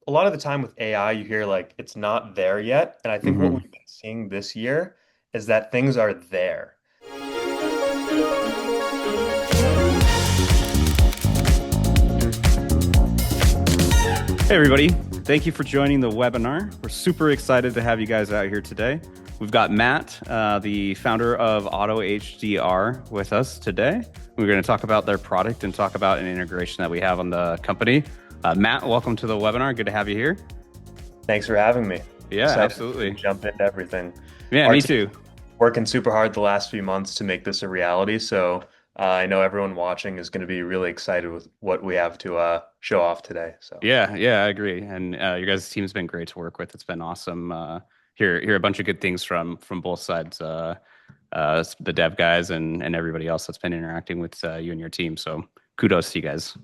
a lot of the time with AI, you hear like it's not there yet. And I think what hmm we've been seeing this year is that things are there. Hey, everybody. Thank you for joining the webinar. We're super excited to have you guys out here today. We've got Matt, the founder of Auto HDR, with us today. We're going to talk about their product and talk about an integration that we have on the company. Matt, welcome to the webinar. Good to have you here. Thanks for having me. Yeah, Excited to absolutely. jump into everything. Yeah, Our me team too. working super hard the last few months to make this a reality. So I know everyone watching is going to be really excited with what we have to show off today. So Yeah, I agree. And your guys' team's been great to work with. It's been awesome. Hear a bunch of good things from both sides, the dev guys and everybody else that's been interacting with you and your team. So kudos to you guys.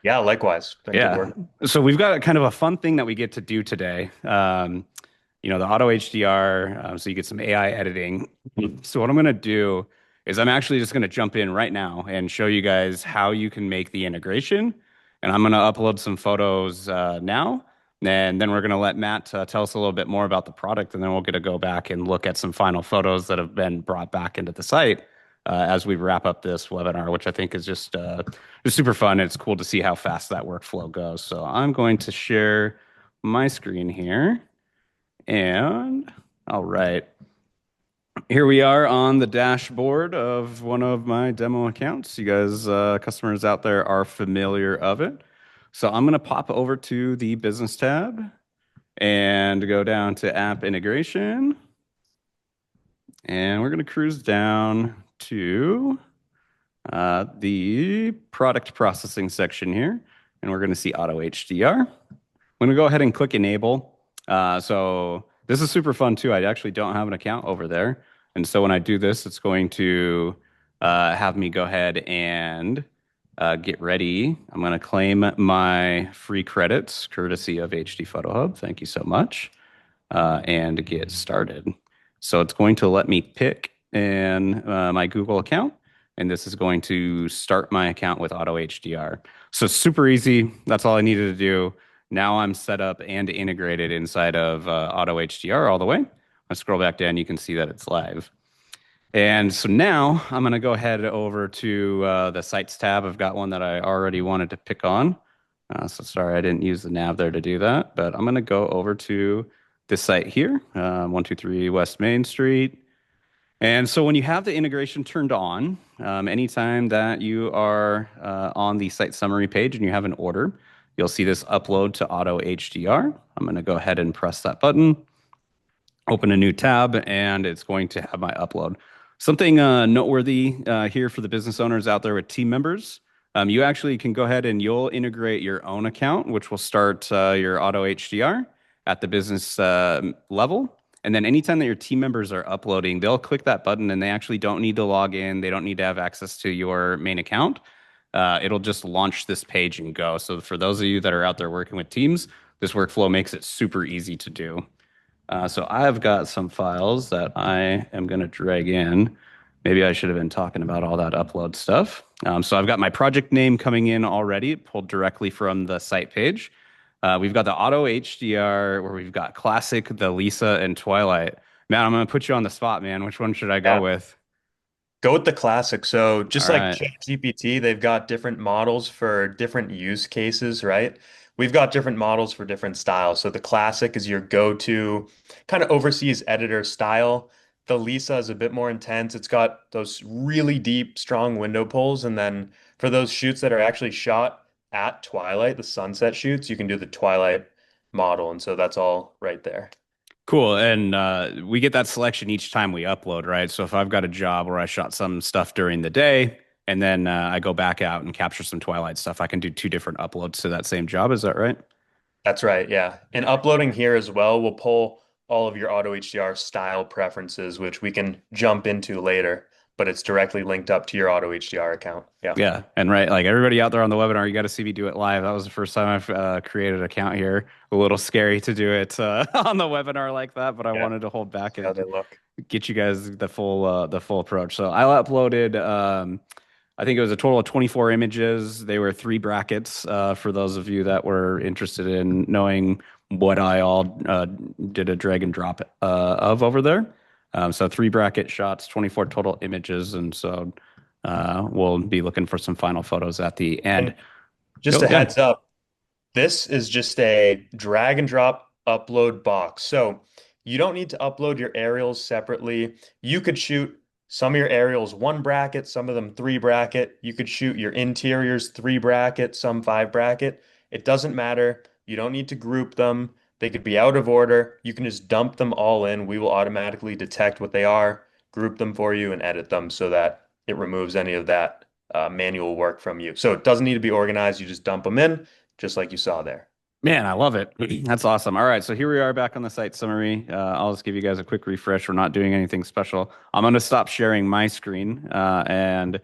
yeah, likewise. Been good Yeah. work. So we've got kind of a fun thing that we get to do today. The Auto HDR, so you get some AI editing. So what I'm going to do is I'm actually just going to jump in right now and show you guys how you can make the integration. And I'm going to upload some photos now. And then we're going to let Matt tell us a little bit more about the product. And then we'll get to go back and look at some final photos that have been brought back into the site as we wrap up this webinar, which I think is just super fun. It's cool to see how fast that workflow goes. So I'm going to share my screen here. And all right, here we are on the dashboard of one of my demo accounts. You guys, customers out there are familiar of it. So I'm going to pop over to the business tab and go down to app integration. And we're going to cruise down to the product processing section here. And we're going to see Auto HDR. I'm going to go ahead and click enable. So this is super fun too. I actually don't have an account over there. And so when I do this, it's going to have me go ahead and get ready. I'm going to claim my free credits courtesy of HDPhotoHub. Thank you so much. And get started. So it's going to let me pick my Google account. And this is going to start my account with Auto HDR. So super easy. That's all I needed to do. Now I'm set up and integrated inside of Auto HDR all the way. I scroll back down, you can see that it's live. And so now I'm going to go ahead over to the Sites tab. I've got one that I already wanted to pick on. So sorry, I didn't use the nav there to do that, but I'm going to go over to this site here, 123 West Main Street. And so when you have the integration turned on, anytime that you are on the site summary page and you have an order, you'll see this upload to Auto HDR. I'm going to go ahead and press that button, open a new tab, and it's going to have my upload. Something noteworthy here for the business owners out there with team members. You actually can go ahead and you'll integrate your own account, which will start your Auto HDR at the business level. And then anytime that your team members are uploading, they'll click that button and they actually don't need to log in. They don't need to have access to your main account. It'll just launch this page and go. So for those of you that are out there working with teams, this workflow makes it super easy to do. So I've got some files that I am going to drag in. Maybe I should have been talking about all that upload stuff. So I've got my project name coming in already, pulled directly from the site page. We've got the Auto HDR where we've got Classic, the Lisa, and Twilight. Matt, I'm going to put you on the spot, man. Which one should I go Yeah, with? go with the classic. So All just like right. ChatGPT, they've got different models for different use cases, right? We've got different models for different styles. So the classic is your go-to kind of overseas editor style. The Lisa is a bit more intense. It's got those really deep, strong window pulls. And then for those shoots that are actually shot at twilight, the sunset shoots, you can do the twilight model. And so that's all right there. Cool. And we get that selection each time we upload, right? So if I've got a job where I shot some stuff during the day and then I go back out and capture some Twilight stuff, I can do two different uploads to that same job. Is that right? That's right, yeah. And uploading here as well will pull all of your Auto HDR style preferences, which we can jump into later, but it's directly linked up to your Auto HDR account. Yeah, Yeah. And right, like everybody out there on the webinar, you got to see me do it live. That was the first time I've created an account here. A little scary to do it on the webinar like that, but I yeah. wanted to hold back See how and they look. get you guys the full approach. So I uploaded I think it was a total of 24 images. They were three brackets, for those of you that were interested in knowing what I all did a drag and drop of over there. So three bracket shots, 24 total images. And so we'll be looking for some final photos at the end. And just Go, a yeah. heads up, this is just a drag and drop upload box. So you don't need to upload your aerials separately. You could shoot some of your aerials one bracket, some of them three bracket. You could shoot your interiors three bracket, some five bracket. It doesn't matter. You don't need to group them. They could be out of order. You can just dump them all in. We will automatically detect what they are, group them for you, and edit them so that it removes any of that manual work from you. So it doesn't need to be organized. You just dump them in just like you saw there. Man, I love it. That's awesome. All right, so here we are back on the site summary. I'll just give you guys a quick refresh. We're not doing anything special. I'm going to stop sharing my screen and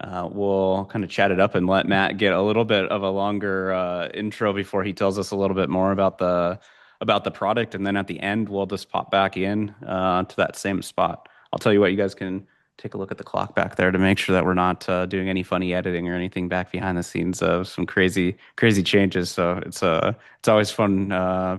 we'll kind of chat it up and let Matt get a little bit of a longer intro before he tells us a little bit more about the product, and then at the end we'll just pop back in to that same spot. I'll tell you what, you guys can take a look at the clock back there to make sure that we're not doing any funny editing or anything back behind the scenes of some crazy changes. So it's always fun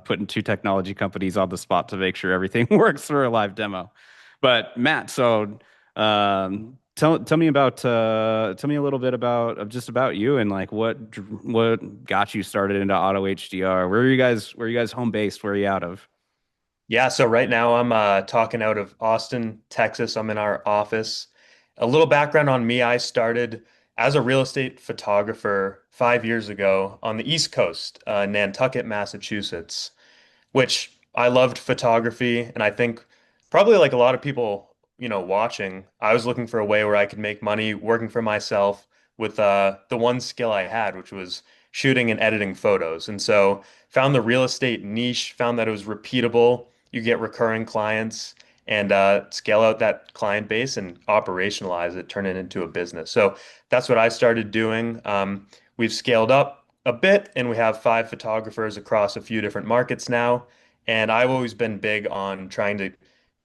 putting two technology companies on the spot to make sure everything works for a live demo. But Matt, so tell me about tell me a little bit about of just about you and like what got you started into Auto HDR. Where are you guys home based? Where are you out of? Yeah, so right now I'm talking out of Austin, Texas. I'm in our office. A little background on me, I started as a real estate photographer 5 years ago on the East Coast, Nantucket, Massachusetts, which I loved photography. And I think probably like a lot of people, watching, I was looking for a way where I could make money working for myself with the one skill I had, which was shooting and editing photos. And so found the real estate niche, found that it was repeatable. You get recurring clients and scale out that client base and operationalize it, turn it into a business. So that's what I started doing. We've scaled up a bit and we have 5 photographers across a few different markets now. And I've always been big on trying to,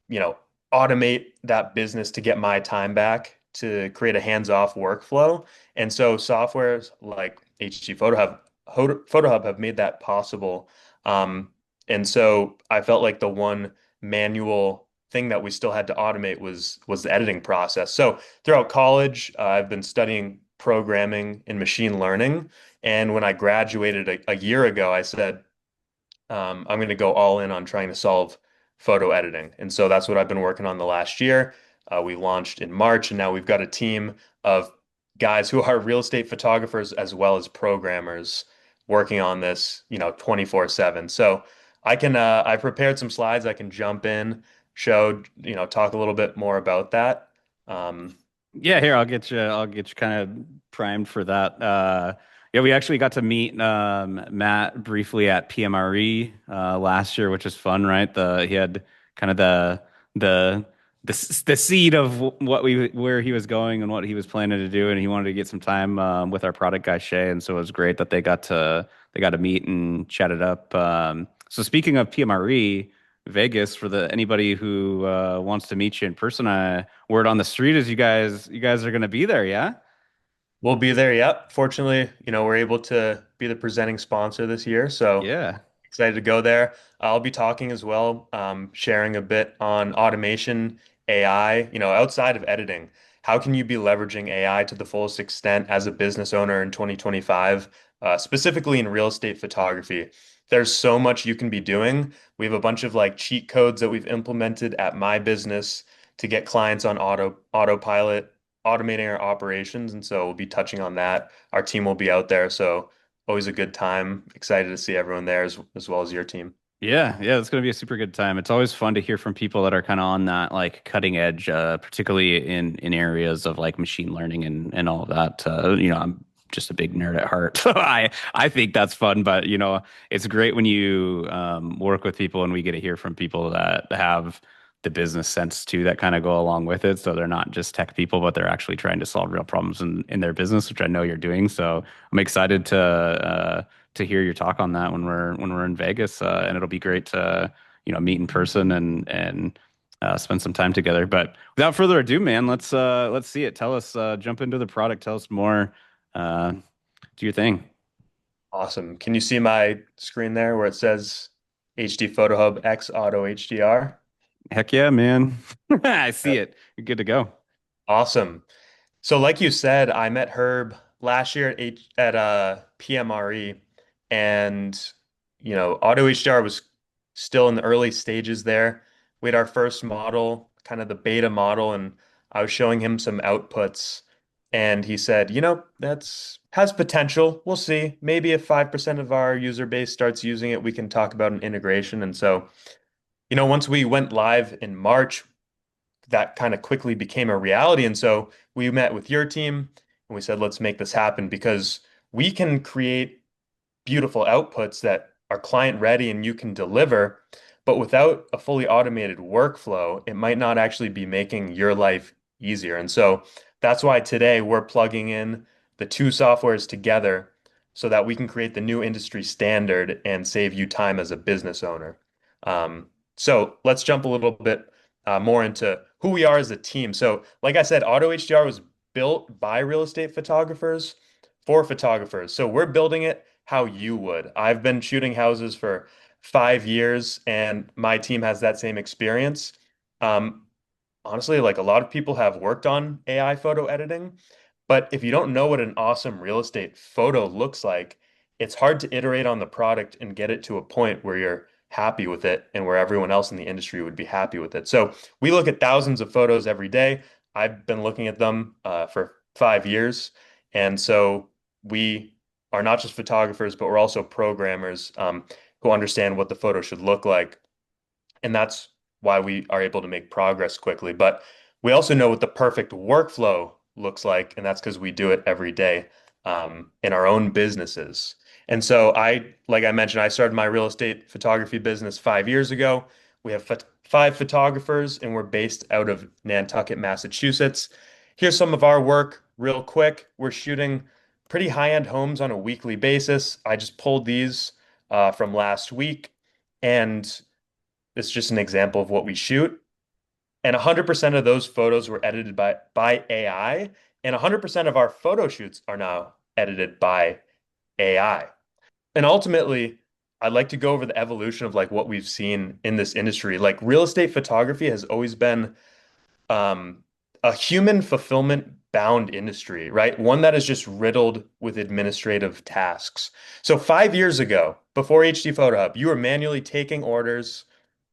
you know, automate that business to get my time back to create a hands-off workflow. And so softwares like HDPhotoHub have made that possible. Um, and so I felt like the one manual thing that we still had to automate was the editing process. So throughout college, I've been studying programming and machine learning. And when I graduated a year ago, I said, I'm going to go all in on trying to solve photo editing. And so that's what I've been working on the last year. We launched in March, and now we've got a team of guys who are real estate photographers as well as programmers working on this, 24/7. So I prepared some slides I can jump in, show, talk a little bit more about that. Um, Yeah, here I'll get you kind of primed for that. Yeah, we actually got to meet Matt briefly at PMRE last year, which is fun, right? He had kind of the the seed of what we where he was going and what he was planning to do, and he wanted to get some time with our product guy Shay, and so it was great that they got to meet and chat it up. So speaking of PMRE. Vegas for the anybody who wants to meet you in person. Word on the street is you guys are going to be there, yeah? we'll be there. Yep. Fortunately, we're able to be the presenting sponsor this year. So Yeah. excited to go there. I'll be talking as well, sharing a bit on automation, AI, outside of editing. How can you be leveraging AI to the fullest extent as a business owner in 2025, specifically in real estate photography? There's so much you can be doing. We have a bunch of like cheat codes that we've implemented at my business to get clients on autopilot, automating our operations. And so we'll be touching on that. Our team will be out there. So always a good time. Excited to see everyone there as well as your team. Yeah, yeah, it's going to be a super good time. It's always fun to hear from people that are kind of on that like cutting edge, particularly in areas of like machine learning and all of that. I'm just a big nerd at heart, so I think that's fun. But it's great when you work with people and we get to hear from people that have the business sense too, that kind of go along with it. So they're not just tech people, but they're actually trying to solve real problems in their business, which I know you're doing. So I'm excited to hear your talk on that when we're in Vegas, and it'll be great to meet in person and spend some time together. But without further ado, man, let's see it. Tell us, jump into the product. Tell us more. Do your thing. Awesome. Can you see my screen there where it says HD Photo Hub X Auto HDR? Heck yeah, man. I see it. You're good to go. Awesome. So like you said, I met Herb last year at PMRE, and Auto HDR was still in the early stages there. We had our first model, kind of the beta model, and I was showing him some outputs, and he said, that's has potential. We'll see. Maybe if 5% of our user base starts using it, we can talk about an integration. And so, once we went live in March, that kind of quickly became a reality. And so we met with your team and we said, let's make this happen because we can create beautiful outputs that are client ready and you can deliver. But without a fully automated workflow, it might not actually be making your life easier. And so that's why today we're plugging in the two softwares together so that we can create the new industry standard and save you time as a business owner. So let's jump a little bit more into who we are as a team. So, like I said, Auto HDR was built by real estate photographers for photographers. So we're building it how you would. I've been shooting houses for 5 years, and my team has that same experience. Um, Honestly, like a lot of people have worked on AI photo editing, but if you don't know what an awesome real estate photo looks like, it's hard to iterate on the product and get it to a point where you're happy with it and where everyone else in the industry would be happy with it. So we look at thousands of photos every day. I've been looking at them for 5 years. And so we are not just photographers, but we're also programmers who understand what the photo should look like. And that's why we are able to make progress quickly. But we also know what the perfect workflow looks like, and that's because we do it every day in our own businesses. And so like I mentioned, I started my real estate photography business 5 years ago. We have five photographers, and we're based out of Nantucket, Massachusetts. Here's some of our work real quick. We're shooting pretty high-end homes on a weekly basis. I just pulled these from last week, and it's just an example of what we shoot. And 100% of those photos were edited by AI. And 100% of our photo shoots are now edited by AI. And ultimately, I'd like to go over the evolution of like what we've seen in this industry. Like real estate photography has always been um, a human fulfillment bound industry, right? One that is just riddled with administrative tasks. So 5 years ago, before HDPhotoHub, you were manually taking orders,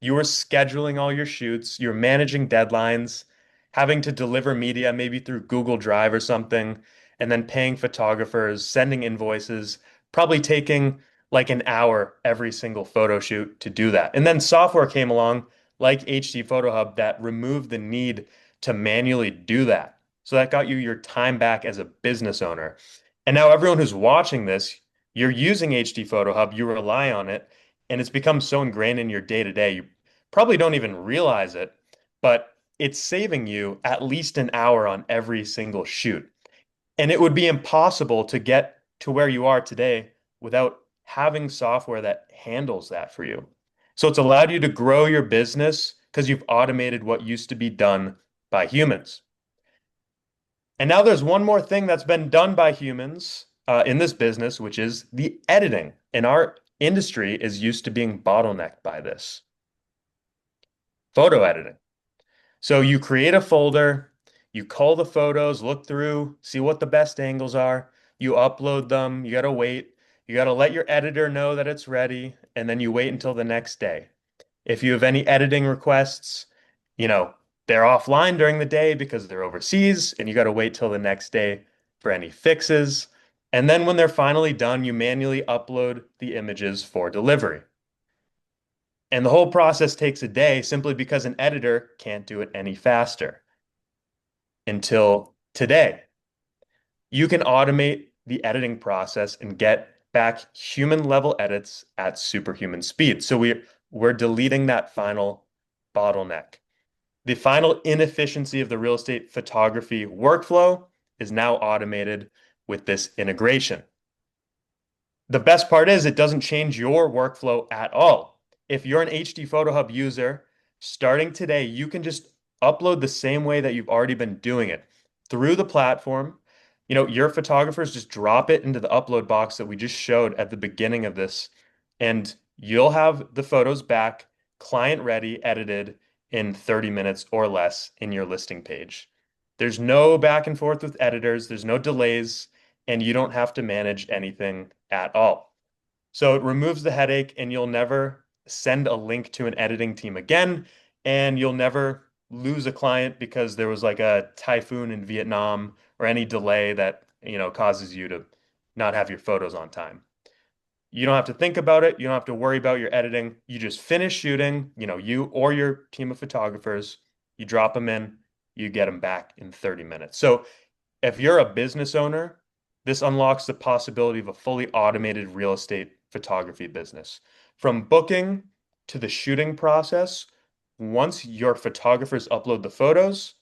you were scheduling all your shoots, you were managing deadlines, having to deliver media maybe through Google Drive or something, and then paying photographers, sending invoices, probably taking like an hour every single photo shoot to do that. And then software came along like HDPhotoHub that removed the need to manually do that. So that got you your time back as a business owner. And now everyone who's watching this, you're using HDPhotoHub, you rely on it, and it's become so ingrained in your day to day, you probably don't even realize it, but it's saving you at least an hour on every single shoot. And it would be impossible to get to where you are today without having software that handles that for you. So it's allowed you to grow your business because you've automated what used to be done by humans. And now there's one more thing that's been done by humans in this business, which is the editing. And our industry is used to being bottlenecked by this photo editing. So you create a folder, you cull the photos, look through, see what the best angles are, you upload them, you gotta wait, you gotta let your editor know that it's ready, and then you wait until the next day. If you have any editing requests, you know, they're offline during the day because they're overseas, and you gotta wait till the next day for any fixes. And then when they're finally done, you manually upload the images for delivery. And the whole process takes a day simply because an editor can't do it any faster until today. You can automate the editing process and get back human level edits at superhuman speed. So we're deleting that final bottleneck. The final inefficiency of the real estate photography workflow is now automated with this integration. The best part is it doesn't change your workflow at all. If you're an HDPhotoHub user, Starting today, you can just upload the same way that you've already been doing it through the platform. Your photographers just drop it into the upload box that we just showed at the beginning of this, and you'll have the photos back, client ready, edited in 30 minutes or less in your listing page. There's no back and forth with editors, there's no delays, and you don't have to manage anything at all. So it removes the headache, and you'll never send a link to an editing team again, and you'll never lose a client because there was like a typhoon in Vietnam or any delay that, causes you to not have your photos on time. You don't have to think about it. You don't have to worry about your editing. You just finish shooting, you or your team of photographers, you drop them in, you get them back in 30 minutes. So if you're a business owner, this unlocks the possibility of a fully automated real estate photography business. From booking to the shooting process, once your photographers upload the photos,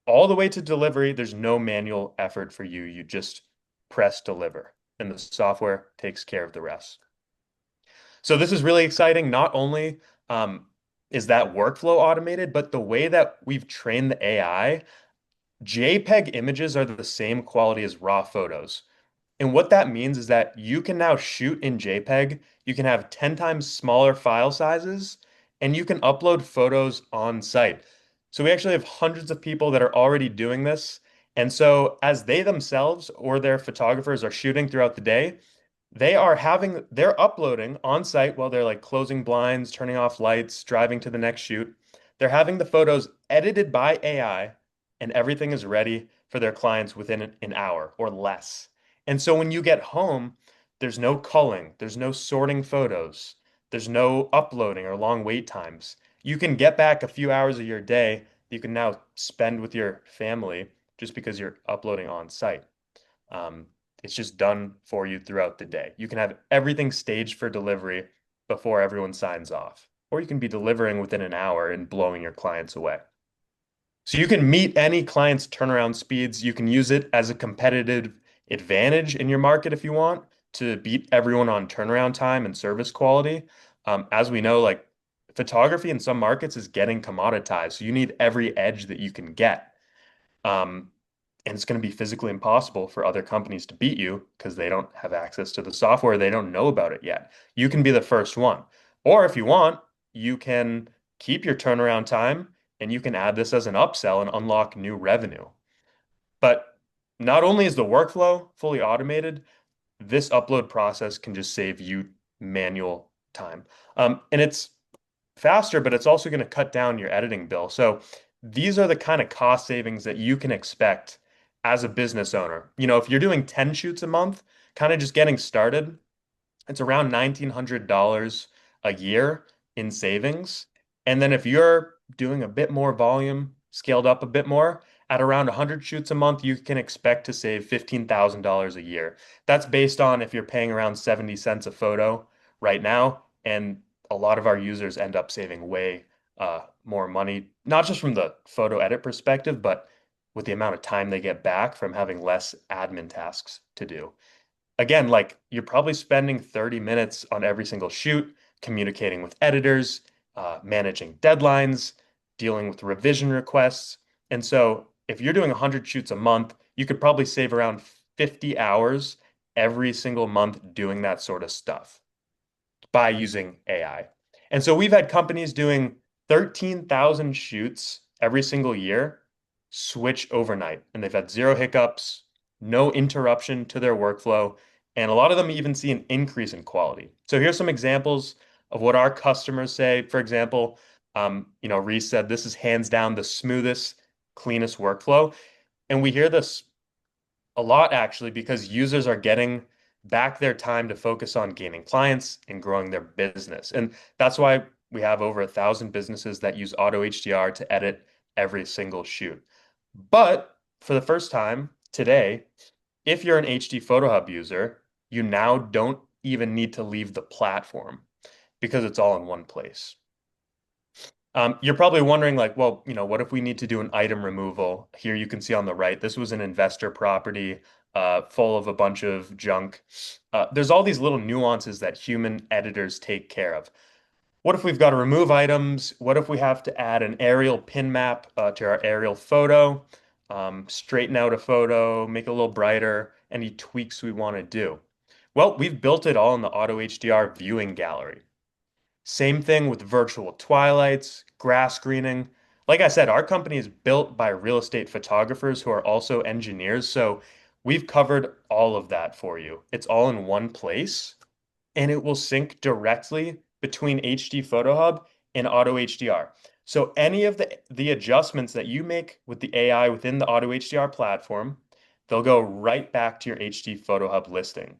all the way to delivery, there's no manual effort for you. You just press deliver, and the software takes care of the rest. So this is really exciting. Not only is that workflow automated, but the way that we've trained the AI, JPEG images are the same quality as raw photos. And what that means is that you can now shoot in JPEG, you can have 10 times smaller file sizes, and you can upload photos on site. So we actually have hundreds of people that are already doing this. And so as they themselves or their photographers are shooting throughout the day, they're uploading on site while they're like closing blinds, turning off lights, driving to the next shoot. They're having the photos edited by AI, and everything is ready for their clients within an hour or less. And so when you get home, there's no culling, there's no sorting photos, there's no uploading or long wait times. You can get back a few hours of your day that you can now spend with your family just because you're uploading on site. Um, it's just done for you throughout the day. You can have everything staged for delivery before everyone signs off, or you can be delivering within an hour and blowing your clients away. So you can meet any client's turnaround speeds. You can use it as a competitive advantage in your market if you want to beat everyone on turnaround time and service quality. As we know, like photography in some markets is getting commoditized. So you need every edge that you can get. Um, and it's going to be physically impossible for other companies to beat you because they don't have access to the software. They don't know about it yet. You can be the first one. Or if you want, you can keep your turnaround time and you can add this as an upsell and unlock new revenue. But not only is the workflow fully automated, this upload process can just save you manual time. And it's faster, but it's also going to cut down your editing bill. So these are the kind of cost savings that you can expect as a business owner. If you're doing 10 shoots a month, kind of just getting started, it's around $1,900 a year in savings. And then if you're doing a bit more volume, scaled up a bit more, at around 100 shoots a month, you can expect to save $15,000 a year. That's based on if you're paying around 70 cents a photo right now. And a lot of our users end up saving way more money, not just from the photo edit perspective, but with the amount of time they get back from having less admin tasks to do. Again, like you're probably spending 30 minutes on every single shoot, communicating with editors, managing deadlines, dealing with revision requests. And so if you're doing 100 shoots a month, you could probably save around 50 hours every single month doing that sort of stuff by using AI. And so we've had companies doing 13,000 shoots every single year switch overnight, and they've had zero hiccups, no interruption to their workflow, and a lot of them even see an increase in quality. So here's some examples of what our customers say. For example, Reese said this is hands down the smoothest, cleanest workflow. And we hear this a lot actually because users are getting back their time to focus on gaining clients and growing their business. And that's why we have over 1,000 businesses that use Auto HDR to edit every single shoot. But for the first time today, if you're an HDPhotoHub user, you now don't even need to leave the platform because it's all in one place. You're probably wondering, like, well, what if we need to do an item removal? Here you can see on the right, this was an investor property full of a bunch of junk. There's all these little nuances that human editors take care of. What if we've got to remove items? What if we have to add an aerial pin map to our aerial photo, straighten out a photo, make it a little brighter, any tweaks we want to do? Well, we've built it all in the Auto HDR viewing gallery. Same thing with virtual twilights, grass screening. Like I said, our company is built by real estate photographers who are also engineers, so we've covered all of that for you. It's all in one place and it will sync directly between HDPhotoHub and Auto HDR. So any of the adjustments that you make with the AI within the Auto HDR platform, they'll go right back to your HDPhotoHub listing.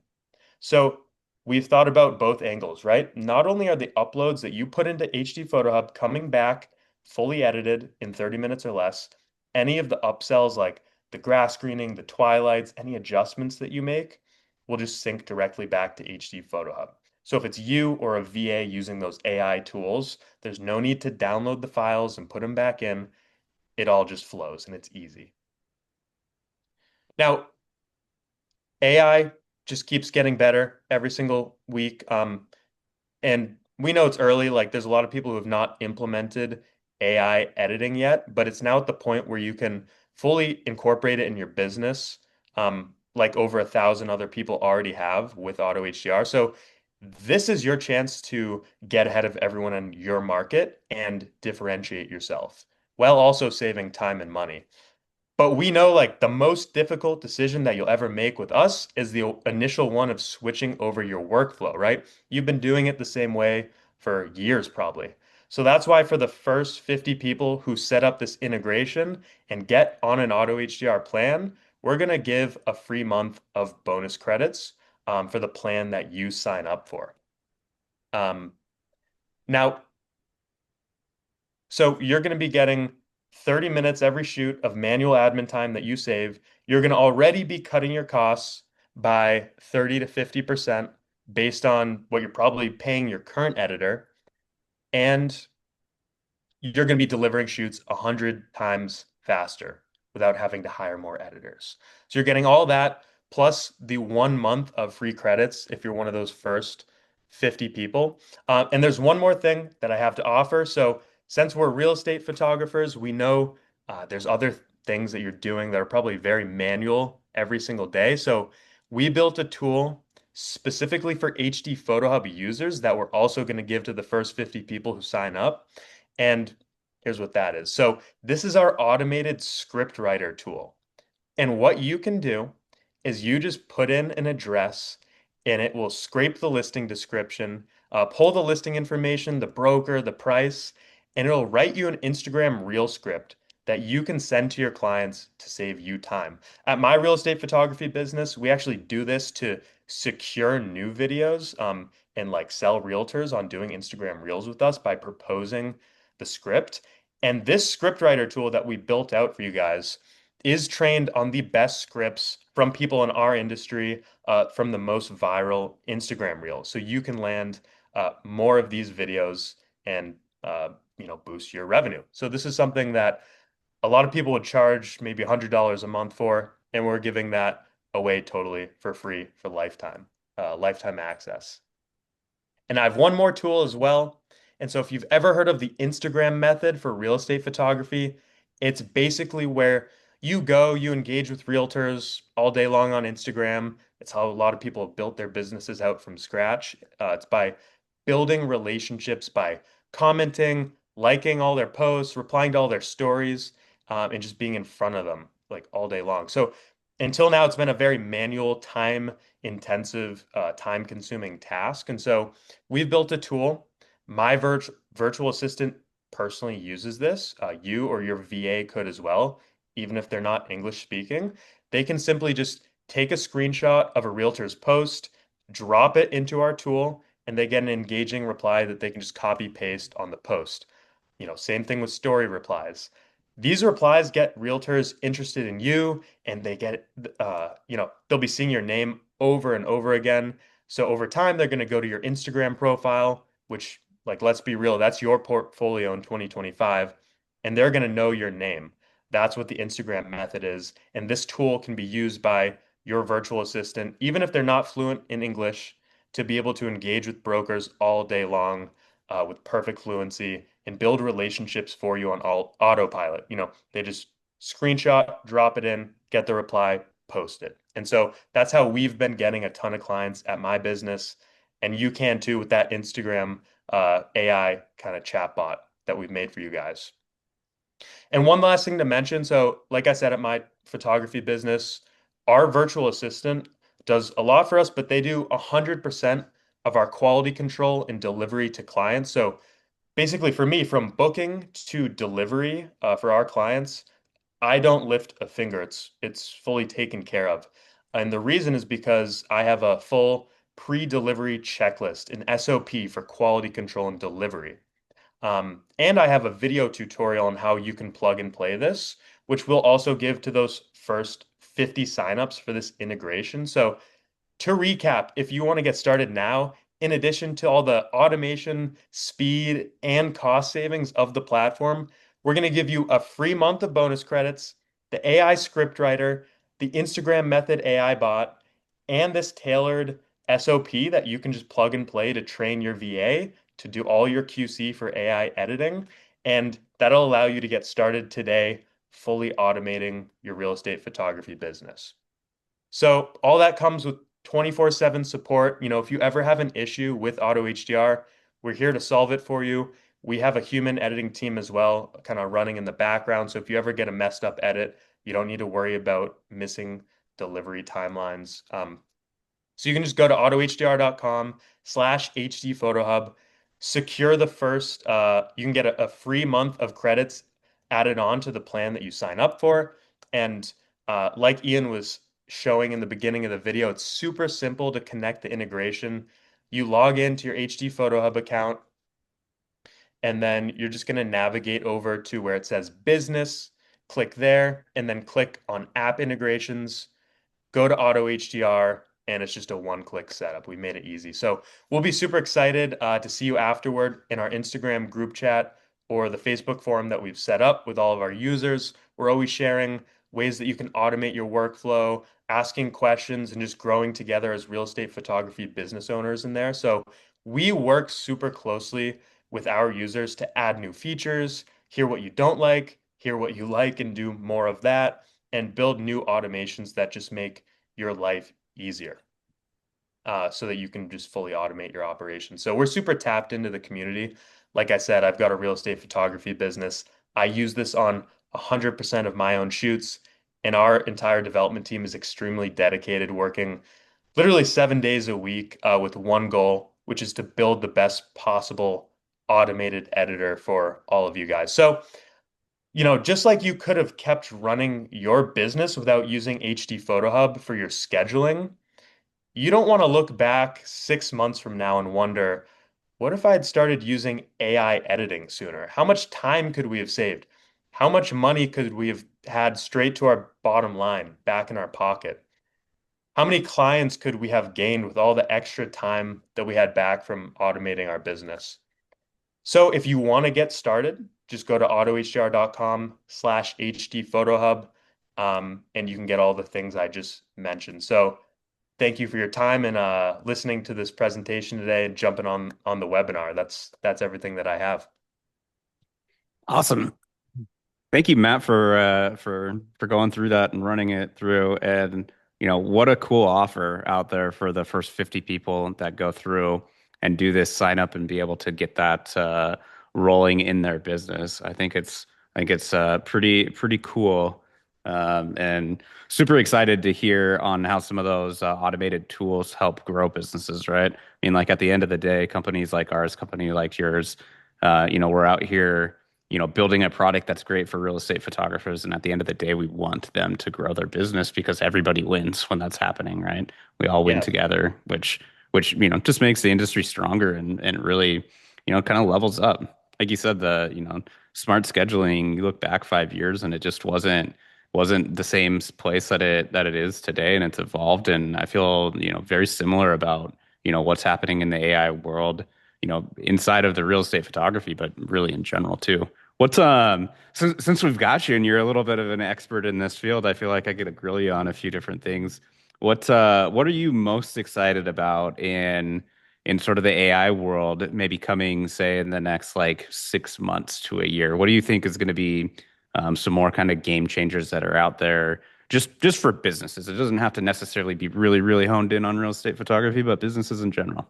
So we've thought about both angles, right? Not only are the uploads that you put into HDPhotoHub coming back fully edited in 30 minutes or less, any of the upsells like the grass screening, the twilights, any adjustments that you make will just sync directly back to HDPhotoHub. So if it's you or a VA using those AI tools, there's no need to download the files and put them back in. It all just flows and it's easy. Now, AI just keeps getting better every single week. And we know it's early, like there's a lot of people who have not implemented AI editing yet, but it's now at the point where you can fully incorporate it in your business, like over 1,000 other people already have with Auto HDR. So this is your chance to get ahead of everyone in your market and differentiate yourself while also saving time and money. But we know like the most difficult decision that you'll ever make with us is the initial one of switching over your workflow, right? You've been doing it the same way for years probably. So that's why for the first 50 people who set up this integration and get on an Auto HDR plan, we're going to give a free month of bonus credits for the plan that you sign up for. Um, Now, so you're going to be getting 30 minutes every shoot of manual admin time that you save. You're going to already be cutting your costs by 30 to 50% based on what you're probably paying your current editor. And you're going to be delivering shoots 100 times faster without having to hire more editors. So you're getting all that plus the 1 month of free credits if you're one of those first 50 people. And there's one more thing that I have to offer. So since we're real estate photographers, we know there's other things that you're doing that are probably very manual every single day. So we built a tool specifically for HDPhotoHub users that we're also going to give to the first 50 people who sign up. And here's what that is. So this is our automated script writer tool. And what you can do is you just put in an address and it will scrape the listing description, pull the listing information, the broker, the price, and it'll write you an Instagram reel script that you can send to your clients to save you time. At my real estate photography business, we actually do this to secure new videos and like sell realtors on doing Instagram reels with us by proposing the script. And this scriptwriter tool that we built out for you guys is trained on the best scripts from people in our industry, from the most viral Instagram reels. So you can land more of these videos and boost your revenue. So this is something that a lot of people would charge maybe $100 a month for, and we're giving that away totally for free for lifetime access. And I have one more tool as well. And so if you've ever heard of the Instagram method for real estate photography, it's basically where you engage with realtors all day long on Instagram. It's how a lot of people have built their businesses out from scratch. It's by building relationships by commenting, liking all their posts, replying to all their stories, and just being in front of them like all day long. So until now, it's been a very manual, time-intensive, time-consuming task. And so we've built a tool. My virtual assistant personally uses this. You or your VA could as well, even if they're not English speaking. They can simply just take a screenshot of a realtor's post, drop it into our tool, and they get an engaging reply that they can just copy paste on the post. Same thing with story replies. These replies get realtors interested in you and they get they'll be seeing your name over and over again. So over time they're going to go to your Instagram profile, which like let's be real, that's your portfolio in 2025, and they're going to know your name. That's what the Instagram method is, and this tool can be used by your virtual assistant even if they're not fluent in English to be able to engage with brokers all day long. with perfect fluency and build relationships for you on all autopilot. They just screenshot, drop it in, get the reply, post it. And so that's how we've been getting a ton of clients at my business. And you can too with that Instagram AI kind of chatbot that we've made for you guys. And one last thing to mention. So, like I said, at my photography business, our virtual assistant does a lot for us, but they do 100% of our quality control and delivery to clients. So, basically, for me, from booking to delivery for our clients, I don't lift a finger. It's fully taken care of. And the reason is because I have a full pre-delivery checklist, an SOP for quality control and delivery. And I have a video tutorial on how you can plug and play this, which we'll also give to those first 50 signups for this integration. So to recap, if you want to get started now, in addition to all the automation, speed, and cost savings of the platform, we're going to give you a free month of bonus credits, the AI scriptwriter, the Instagram method AI bot, and this tailored SOP that you can just plug and play to train your VA to do all your QC for AI editing. And that'll allow you to get started today, fully automating your real estate photography business. So all that comes with 24/7 support. If you ever have an issue with Auto HDR, we're here to solve it for you. We have a human editing team as well, kind of running in the background. So if you ever get a messed up edit, you don't need to worry about missing delivery timelines. So you can just go to autohdr.com/HDPhotoHub, secure the first, you can get a free month of credits added on to the plan that you sign up for. And like Ian was showing in the beginning of the video, it's super simple to connect the integration. You log into your HD Photo Hub account, and then you're just going to navigate over to where it says business, click there, and then click on app integrations, go to Auto HDR, and it's just a one-click setup. We made it easy. So we'll be super excited to see you afterward in our Instagram group chat or the Facebook forum that we've set up with all of our users. We're always sharing ways that you can automate your workflow, asking questions, and just growing together as real estate photography business owners in there. So we work super closely with our users to add new features, hear what you don't like, hear what you like, and do more of that, and build new automations that just make your life easier so that you can just fully automate your operation. So we're super tapped into the community. Like I said, I've got a real estate photography business. I use this on 100% of my own shoots, and our entire development team is extremely dedicated, working literally 7 days a week with one goal, which is to build the best possible automated editor for all of you guys. So just like you could have kept running your business without using HD Photo Hub for your scheduling, you don't want to look back 6 months from now and wonder, what if I had started using AI editing sooner? How much time could we have saved? How much money could we have had straight to our bottom line back in our pocket? How many clients could we have gained with all the extra time that we had back from automating our business? So if you want to get started, just go to autohdr.com/HDPhotoHub, and you can get all the things I just mentioned. So thank you for your time and listening to this presentation today and jumping on the webinar. That's everything that I have. Awesome. Thank you, Matt, for going through that and running it through. And what a cool offer out there for the first 50 people that go through and do this sign up and be able to get that rolling in their business. I think it's pretty cool. And super excited to hear on how some of those automated tools help grow businesses, right? I mean, like at the end of the day, companies like ours, company like yours, we're out here building a product that's great for real estate photographers. And at the end of the day, we want them to grow their business because everybody wins when that's happening, right? We all win Yeah. together, which just makes the industry stronger and really, kind of levels up. Like you said, the smart scheduling, you look back 5 years and it just wasn't the same place that it is today, and it's evolved. And I feel, very similar about, what's happening in the AI world, inside of the real estate photography, but really in general too. What's since we've got you and you're a little bit of an expert in this field, I feel like I get to grill you on a few different things. What are you most excited about in sort of the AI world, maybe coming, say, in the next like 6 months to a year? What do you think is going to be some more kind of game changers that are out there just for businesses? It doesn't have to necessarily be really, really honed in on real estate photography, but businesses in general.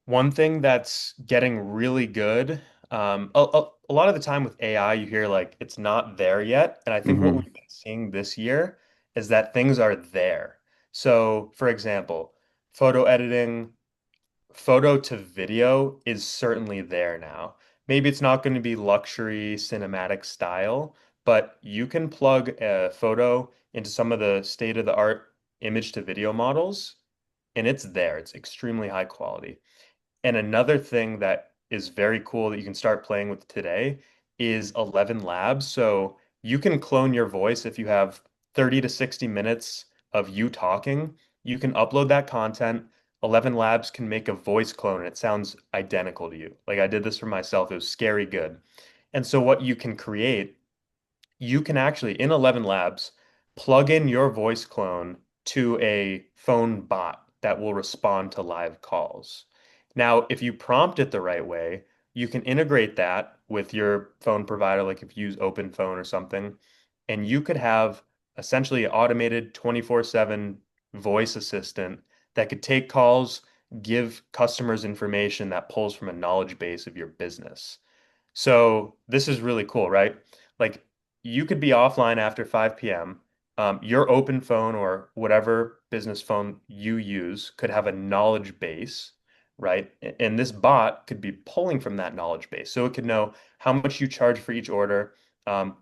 One thing that's getting really good, a lot of the time with AI, you hear like it's not there yet. And I think what Hmm. we've been seeing this year is that things are there. So, for example, photo editing, photo to video is certainly there now. Maybe it's not going to be luxury cinematic style, but you can plug a photo into some of the state-of-the-art image to video models, and it's there. It's extremely high quality. And another thing that is very cool that you can start playing with today is 11 Labs. So you can clone your voice if you have 30 to 60 minutes of you talking. You can upload that content. 11 Labs can make a voice clone and it sounds identical to you. Like I did this for myself. It was scary good. And so what you can create, you can actually, in 11 Labs, plug in your voice clone to a phone bot that will respond to live calls. Now, if you prompt it the right way, you can integrate that with your phone provider, like if you use Open Phone or something, and you could have essentially an automated 24/7 voice assistant that could take calls, give customers information that pulls from a knowledge base of your business. So this is really cool, right? Like you could be offline after 5 p.m. Your open phone or whatever business phone you use could have a knowledge base, right? And this bot could be pulling from that knowledge base. So it could know how much you charge for each order,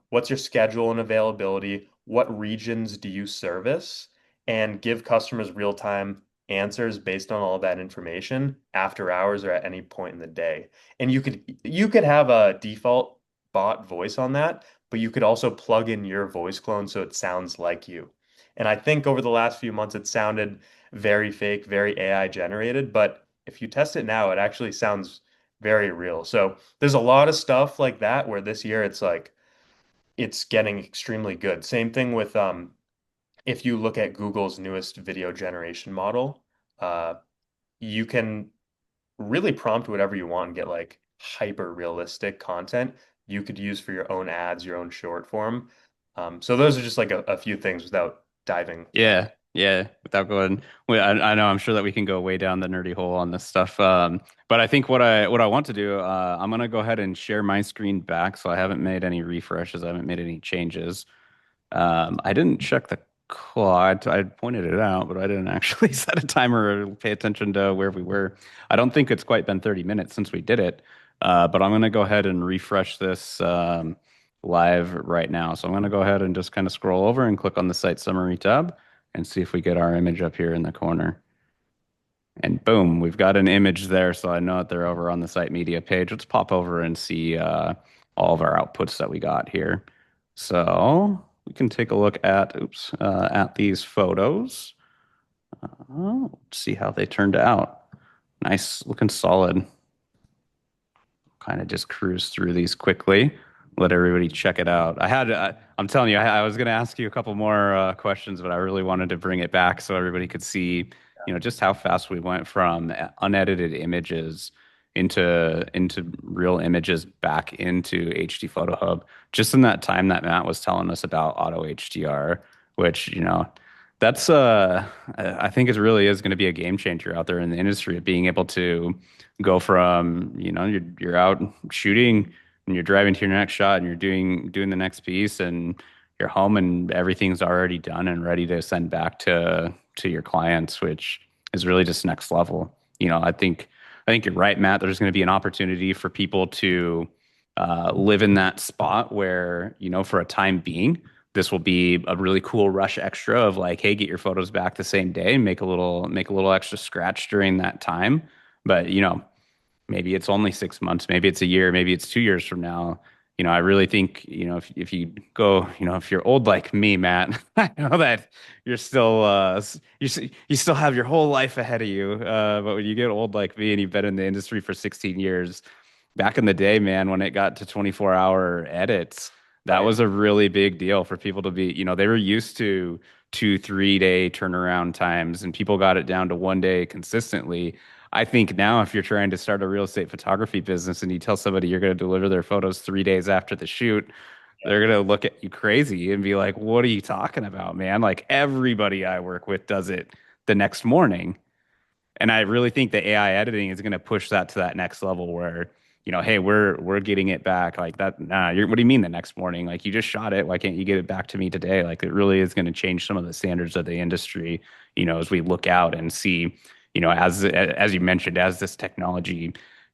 what's your schedule and availability, what regions do you service, and give customers real-time answers based on all that information after hours or at any point in the day. And you could have a default bot voice on that, but you could also plug in your voice clone so it sounds like you. And I think over the last few months it sounded very fake, very AI generated, but if you test it now, it actually sounds very real. So there's a lot of stuff like that where this year it's like it's getting extremely good. Same thing with if you look at Google's newest video generation model, uh, you can really prompt whatever you want and get like hyper realistic content you could use for your own ads, your own short form. So those are just like a few things without diving. Yeah, yeah. Without going, I know I'm sure that we can go way down the nerdy hole on this stuff. But I think what I want to do, I'm gonna go ahead and share my screen back. So I haven't made any refreshes. I haven't made any changes. I didn't check the clock. I pointed it out, but I didn't actually set a timer or pay attention to where we were. I don't think it's quite been 30 minutes since we did it. But I'm gonna go ahead and refresh this live right now. So I'm gonna go ahead and just kind of scroll over and click on the site summary tab and see if we get our image up here in the corner. And boom, we've got an image there. So I know that they're over on the site media page. Let's pop over and see all of our outputs that we got here. So we can take a look at, at these photos. Let's see how they turned out. Nice looking solid. Kind of just cruise through these quickly. Let everybody check it out. I'm telling you, I was going to ask you a couple more questions, but I really wanted to bring it back so everybody could see, just how fast we went from unedited images into real images back into HD Photo Hub. Just in that time that Matt was telling us about Auto HDR, which, that's I think it really is going to be a game changer out there in the industry of being able to go from, you're out shooting and you're driving to your next shot and you're doing the next piece and you're home and everything's already done and ready to send back to your clients, which is really just next level. I think you're right, Matt. There's going to be an opportunity for people to live in that spot where, for a time being, this will be a really cool rush extra of like, hey, get your photos back the same day and make a little extra scratch during that time. But maybe it's only 6 months, maybe it's a year, maybe it's 2 years from now. I really think, if you go, if you're old like me, Matt, I know that you're still, you still have your whole life ahead of you. But when you get old like me and you've been in the industry for 16 years, back in the day, man, when it got to 24-hour edits, That right? was a really big deal for people to be, they were used to 2, 3 day turnaround times and people got it down to 1 day consistently. I think now if you're trying to start a real estate photography business and you tell somebody you're going to deliver their photos 3 days after the shoot, they're going to look at you crazy and be like, what are you talking about, man? Like everybody I work with does it the next morning. And I really think the AI editing is going to push that to that next level where, hey, we're getting it back like that. Nah, what do you mean the next morning? Like you just shot it. Why can't you get it back to me today? Like it really is going to change some of the standards of the industry, as we look out and see, as you mentioned, as this technology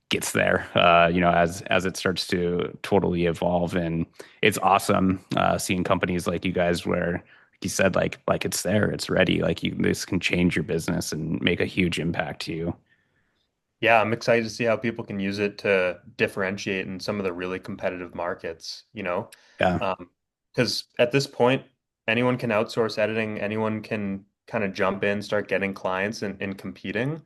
gets there, as it starts to totally evolve. And it's awesome seeing companies like you guys where you said like it's there, it's ready. Like this can change your business and make a huge impact to you. Yeah, I'm excited to see how people can use it to differentiate in some of the really competitive markets, Yeah. Because at this point, anyone can outsource editing, anyone can kind of jump in, start getting clients and competing.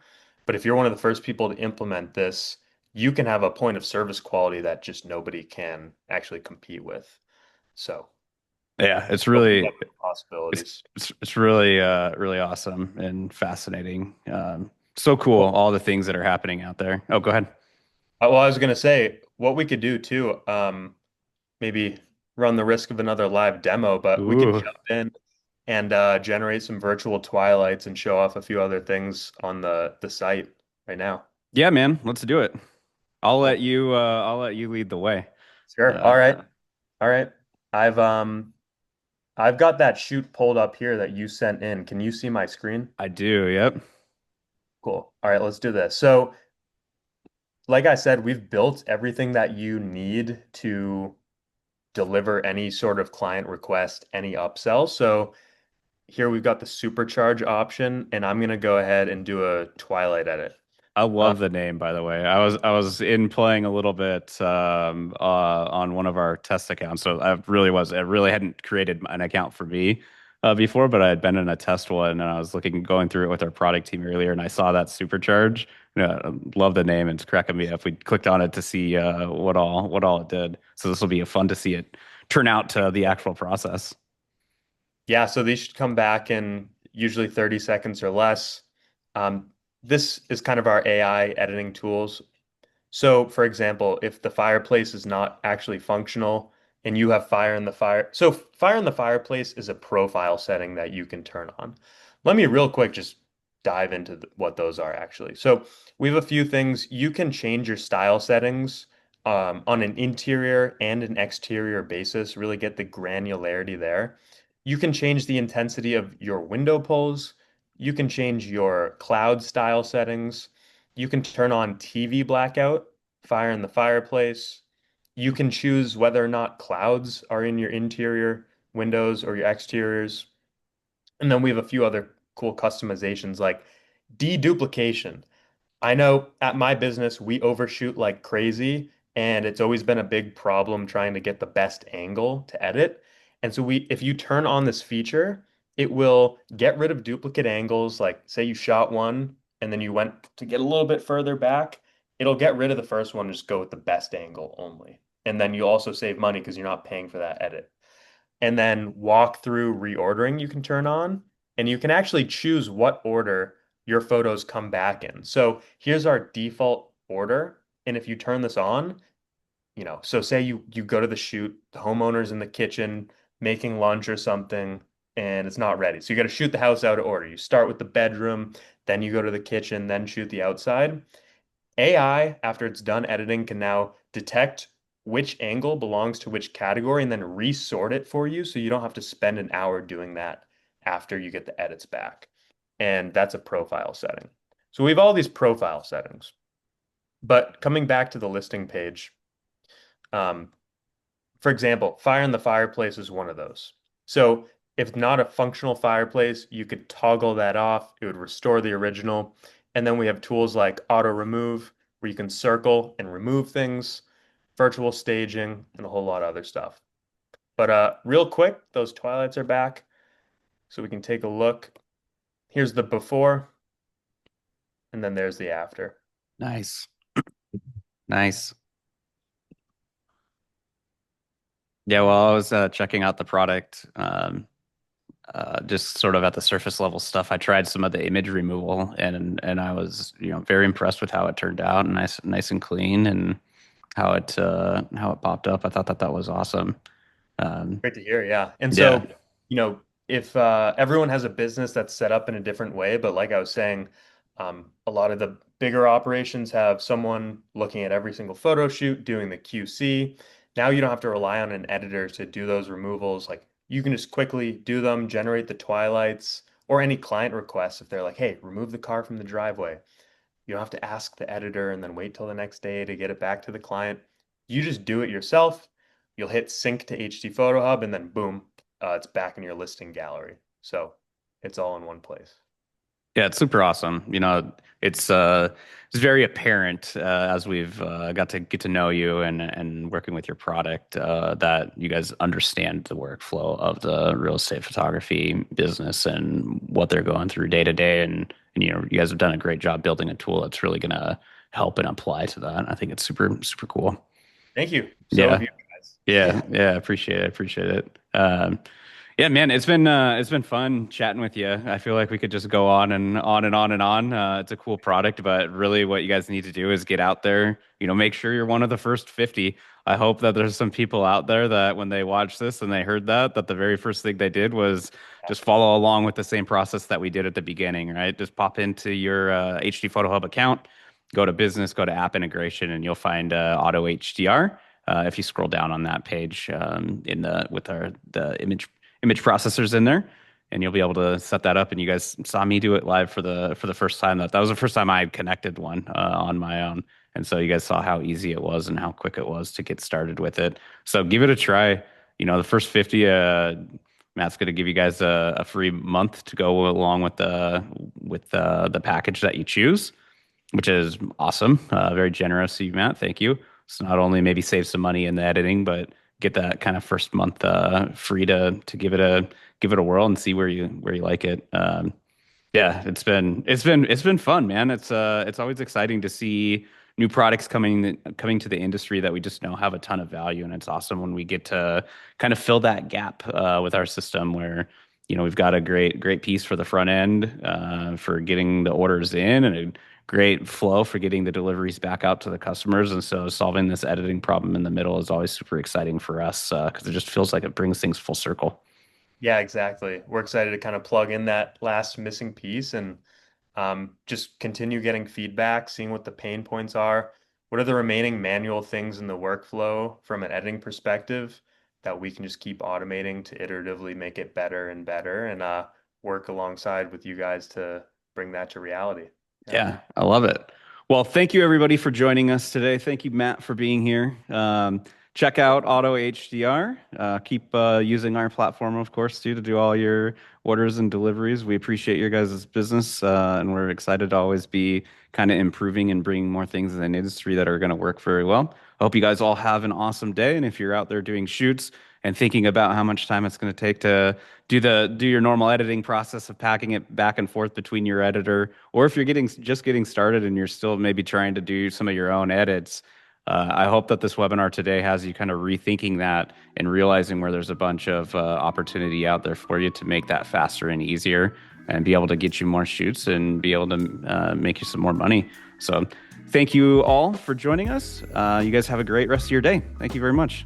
But if you're one of the first people to implement this, you can have a point of service quality that just nobody can actually compete with. So Yeah, it's it opens really up new possibilities. it's really really awesome and fascinating. So cool, Well, all the things that are happening out there. Oh, go ahead. well, I was gonna say what we could do too. Maybe run the risk of another live demo, but we could Ooh. jump in and generate some virtual twilights and show off a few other things on the site right now. Yeah, man, let's do it. Cool. I'll let you lead the way. Sure. All right. Uh, All right. I've um I've got that shoot pulled up here that you sent in. Can you see my screen? I do. Yep. Cool. All right, let's do this. So, like I said, we've built everything that you need to deliver any sort of client request, any upsell. So, here we've got the supercharge option, and I'm gonna go ahead and do a Twilight edit. I Uh, love the name, by the way. I was in playing a little bit on one of our test accounts, so I really hadn't created an account for me before, but I had been in a test one, and I was going through it with our product team earlier, and I saw that supercharge. Love the name, and it's cracking me up. We clicked on it to see what all it did. So this will be fun to see it turn out to the actual process. yeah, so these should come back in usually 30 seconds or less. Um, this is kind of our AI editing tools. So, for example, if the fireplace is not actually functional and you have fire in the fire, so fire in the fireplace is a profile setting that you can turn on. Let me real quick just dive into what those are actually. So, we have a few things. You can change your style settings on an interior and an exterior basis, really get the granularity there. You can change the intensity of your window pulls. You can change your cloud style settings. You can turn on TV blackout, fire in the fireplace. You can choose whether or not clouds are in your interior windows or your exteriors. And then we have a few other cool customizations like deduplication. I know at my business, we overshoot like crazy, and it's always been a big problem trying to get the best angle to edit. And so if you turn on this feature, it will get rid of duplicate angles. Like say you shot one and then you went to get a little bit further back, it'll get rid of the first one and just go with the best angle only. And then you also save money because you're not paying for that edit, and then walk through reordering you can turn on, and you can actually choose what order your photos come back in. So here's our default order. And if you turn this on, so say you go to the shoot, the homeowner's in the kitchen making lunch or something, and it's not ready. So you got to shoot the house out of order. You start with the bedroom, then you go to the kitchen, then shoot the outside. AI, after it's done editing, can now detect which angle belongs to which category and then resort it for you so you don't have to spend an hour doing that after you get the edits back. And that's a profile setting. So we have all these profile settings. But coming back to the listing page, um, for example, fire in the fireplace is one of those. So if not a functional fireplace, you could toggle that off. It would restore the original. And then we have tools like auto remove, where you can circle and remove things, virtual staging, and a whole lot of other stuff. But real quick, those twilights are back, so we can take a look. Here's the before, and then there's the after. Nice. Nice. Yeah, well, I was checking out the product, just sort of at the surface level stuff. I tried some of the image removal, and I was, very impressed with how it turned out, nice and clean, and how it popped up. I thought that was awesome. Um, Great to hear. Yeah. And yeah, so, if everyone has a business that's set up in a different way, but like I was saying, a lot of the bigger operations have someone looking at every single photo shoot, doing the QC. Now you don't have to rely on an editor to do those removals. Like you can just quickly do them, generate the twilights or any client requests if they're like, hey, remove the car from the driveway. You don't have to ask the editor and then wait till the next day to get it back to the client. You just do it yourself. You'll hit sync to HD Photo Hub and then boom, it's back in your listing gallery. So it's all in one place. yeah, it's super awesome. It's uh, it's very apparent as we've got to get to know you and working with your product that you guys understand the workflow of the real estate photography business and what they're going through day to day. And you guys have done a great job building a tool that's really going to help and apply to that. I think it's super cool. Thank you. So have Yeah. you guys. Yeah, Yeah. yeah, appreciate it. Yeah, man, it's been fun chatting with you. I feel like we could just go on and on and on and on. It's a cool product, but really, what you guys need to do is get out there. Make sure you're one of the first 50. I hope that there's some people out there that when they watch this and they heard that the very first thing they did was just follow along with the same process that we did at the beginning, right? Just pop into your HD Photo Hub account, go to business, go to app integration, and you'll find Auto HDR. If you scroll down on that page in the with the image processors in there, and you'll be able to set that up. And you guys saw me do it live for the first time. That was the first time I had connected one on my own, and so you guys saw how easy it was and how quick it was to get started with it. So give it a try. The first 50. Matt's going to give you guys a free month to go along with the package that you choose, which is awesome. Very generous of you, Matt. Thank you. So not only maybe save some money in the editing, but get that kind of first month free to give it a whirl and see where you like it. Yeah, it's been fun, man. It's always exciting to see new products coming to the industry that we just know have a ton of value, and it's awesome when we get to kind of fill that gap with our system where we've got a great piece for the front end for getting the orders in and a great flow for getting the deliveries back out to the customers. And so solving this editing problem in the middle is always super exciting for us because it just feels like it brings things full circle. Yeah, exactly. We're excited to kind of plug in that last missing piece and just continue getting feedback, seeing what the pain points are. What are the remaining manual things in the workflow from an editing perspective that we can just keep automating to iteratively make it better and better and work alongside with you guys to bring that to reality. Yeah. Yeah, I love it. Well, thank you everybody for joining us today. Thank you, Matt, for being here. Check out Auto HDR. Keep using our platform, of course, too, to do all your orders and deliveries. We appreciate your guys' business, and we're excited to always be kind of improving and bringing more things in the industry that are going to work very well. I hope you guys all have an awesome day. And if you're out there doing shoots and thinking about how much time it's going to take to do your normal editing process of packing it back and forth between your editor, or if you're just getting started and you're still maybe trying to do some of your own edits, I hope that this webinar today has you kind of rethinking that and realizing where there's a bunch of opportunity out there for you to make that faster and easier and be able to get you more shoots and be able to make you some more money. So thank you all for joining us. You guys have a great rest of your day. Thank you very much.